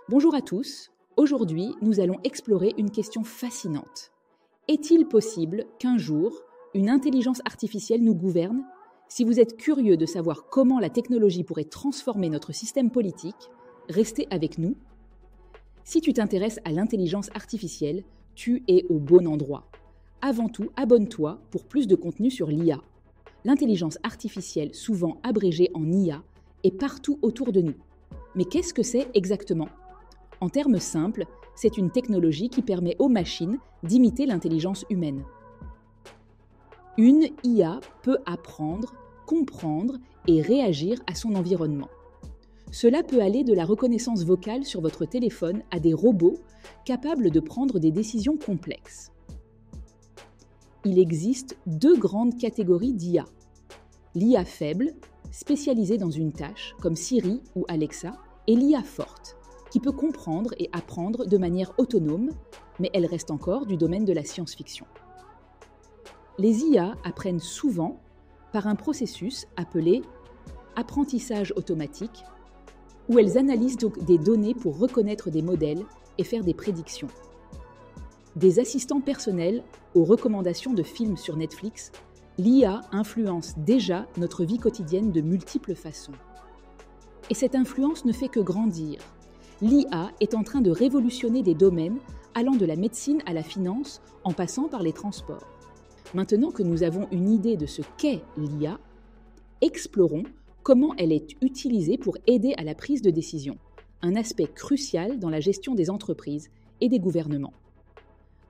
Bonjour à tous, aujourd'hui nous allons explorer une question fascinante. Est-il possible qu'un jour, une intelligence artificielle nous gouverne? Si vous êtes curieux de savoir comment la technologie pourrait transformer notre système politique, restez avec nous. Si tu t'intéresses à l'intelligence artificielle, tu es au bon endroit. Avant tout, abonne-toi pour plus de contenu sur l'IA. L'intelligence artificielle, souvent abrégée en IA, est partout autour de nous. Mais qu'est-ce que c'est exactement? En termes simples, c'est une technologie qui permet aux machines d'imiter l'intelligence humaine. Une IA peut apprendre, comprendre et réagir à son environnement. Cela peut aller de la reconnaissance vocale sur votre téléphone à des robots capables de prendre des décisions complexes. Il existe deux grandes catégories d'IA. L'IA faible, spécialisée dans une tâche, comme Siri ou Alexa, et l'IA forte, qui peut comprendre et apprendre de manière autonome, mais elle reste encore du domaine de la science-fiction. Les IA apprennent souvent par un processus appelé apprentissage automatique, où elles analysent donc des données pour reconnaître des modèles et faire des prédictions. Des assistants personnels aux recommandations de films sur Netflix, l'IA influence déjà notre vie quotidienne de multiples façons. Et cette influence ne fait que grandir. L'IA est en train de révolutionner des domaines allant de la médecine à la finance en passant par les transports. Maintenant que nous avons une idée de ce qu'est l'IA, explorons comment elle est utilisée pour aider à la prise de décision, un aspect crucial dans la gestion des entreprises et des gouvernements.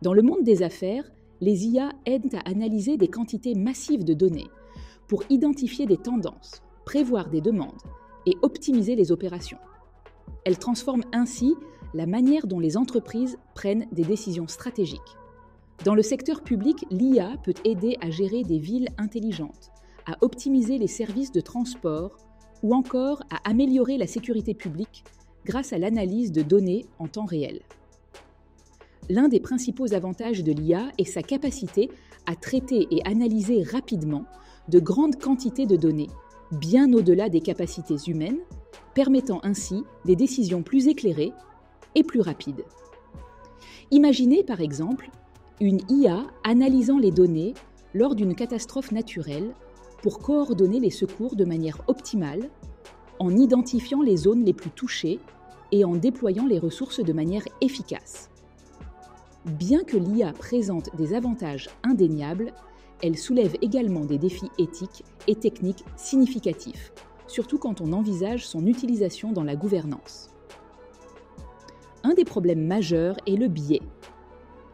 Dans le monde des affaires, les IA aident à analyser des quantités massives de données pour identifier des tendances, prévoir des demandes et optimiser les opérations. Elles transforment ainsi la manière dont les entreprises prennent des décisions stratégiques. Dans le secteur public, l'IA peut aider à gérer des villes intelligentes, à optimiser les services de transport ou encore à améliorer la sécurité publique grâce à l'analyse de données en temps réel. L'un des principaux avantages de l'IA est sa capacité à traiter et analyser rapidement de grandes quantités de données, bien au-delà des capacités humaines, permettant ainsi des décisions plus éclairées et plus rapides. Imaginez par exemple une IA analysant les données lors d'une catastrophe naturelle pour coordonner les secours de manière optimale, en identifiant les zones les plus touchées et en déployant les ressources de manière efficace. Bien que l'IA présente des avantages indéniables, elle soulève également des défis éthiques et techniques significatifs, surtout quand on envisage son utilisation dans la gouvernance. Un des problèmes majeurs est le biais.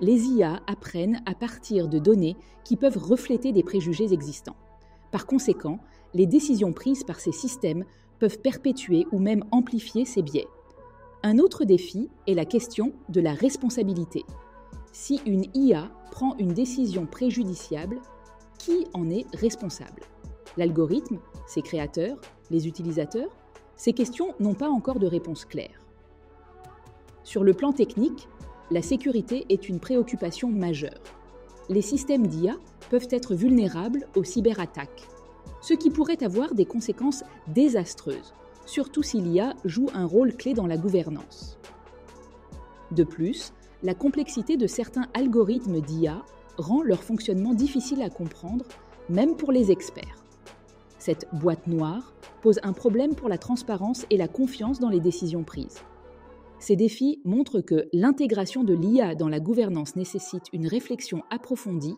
Les IA apprennent à partir de données qui peuvent refléter des préjugés existants. Par conséquent, les décisions prises par ces systèmes peuvent perpétuer ou même amplifier ces biais. Un autre défi est la question de la responsabilité. Si une IA prend une décision préjudiciable, qui en est responsable? L'algorithme, ses créateurs, les utilisateurs? Ces questions n'ont pas encore de réponse claire. Sur le plan technique, la sécurité est une préoccupation majeure. Les systèmes d'IA peuvent être vulnérables aux cyberattaques, ce qui pourrait avoir des conséquences désastreuses, surtout si l'IA joue un rôle clé dans la gouvernance. De plus, la complexité de certains algorithmes d'IA rend leur fonctionnement difficile à comprendre, même pour les experts. Cette boîte noire pose un problème pour la transparence et la confiance dans les décisions prises. Ces défis montrent que l'intégration de l'IA dans la gouvernance nécessite une réflexion approfondie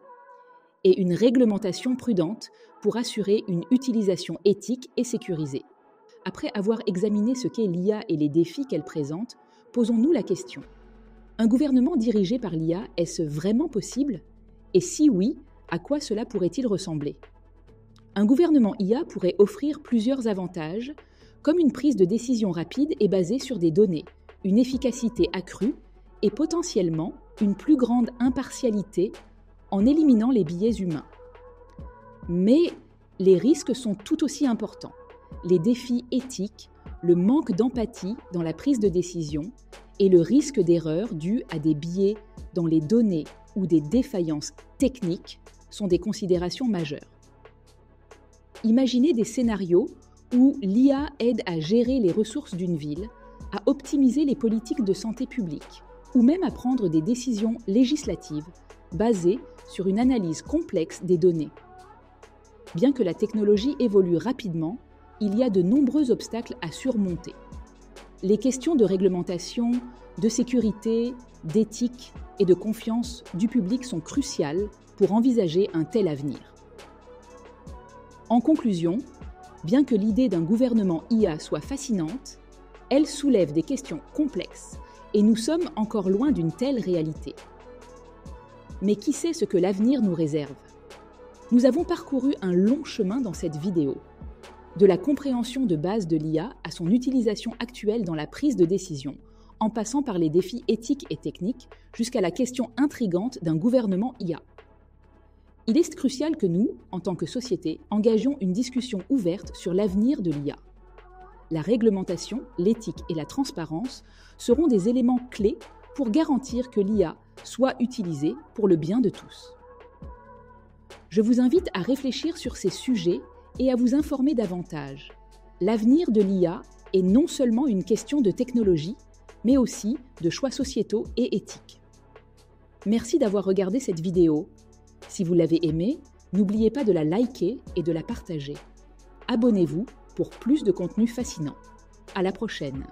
et une réglementation prudente pour assurer une utilisation éthique et sécurisée. Après avoir examiné ce qu'est l'IA et les défis qu'elle présente, posons-nous la question. Un gouvernement dirigé par l'IA, est-ce vraiment possible? Et si oui, à quoi cela pourrait-il ressembler? Un gouvernement IA pourrait offrir plusieurs avantages, comme une prise de décision rapide et basée sur des données, une efficacité accrue et potentiellement une plus grande impartialité en éliminant les biais humains. Mais les risques sont tout aussi importants. Les défis éthiques, le manque d'empathie dans la prise de décision et le risque d'erreur dû à des biais dans les données ou des défaillances techniques sont des considérations majeures. Imaginez des scénarios où l'IA aide à gérer les ressources d'une ville, à optimiser les politiques de santé publique ou même à prendre des décisions législatives basées sur une analyse complexe des données. Bien que la technologie évolue rapidement, il y a de nombreux obstacles à surmonter. Les questions de réglementation, de sécurité, d'éthique et de confiance du public sont cruciales pour envisager un tel avenir. En conclusion, bien que l'idée d'un gouvernement IA soit fascinante, elle soulève des questions complexes et nous sommes encore loin d'une telle réalité. Mais qui sait ce que l'avenir nous réserve ? Nous avons parcouru un long chemin dans cette vidéo, de la compréhension de base de l'IA à son utilisation actuelle dans la prise de décision, en passant par les défis éthiques et techniques jusqu'à la question intrigante d'un gouvernement IA. Il est crucial que nous, en tant que société, engagions une discussion ouverte sur l'avenir de l'IA. La réglementation, l'éthique et la transparence seront des éléments clés pour garantir que l'IA soit utilisée pour le bien de tous. Je vous invite à réfléchir sur ces sujets et à vous informer davantage. L'avenir de l'IA est non seulement une question de technologie, mais aussi de choix sociétaux et éthiques. Merci d'avoir regardé cette vidéo. Si vous l'avez aimée, n'oubliez pas de la liker et de la partager. Abonnez-vous pour plus de contenu fascinant. À la prochaine!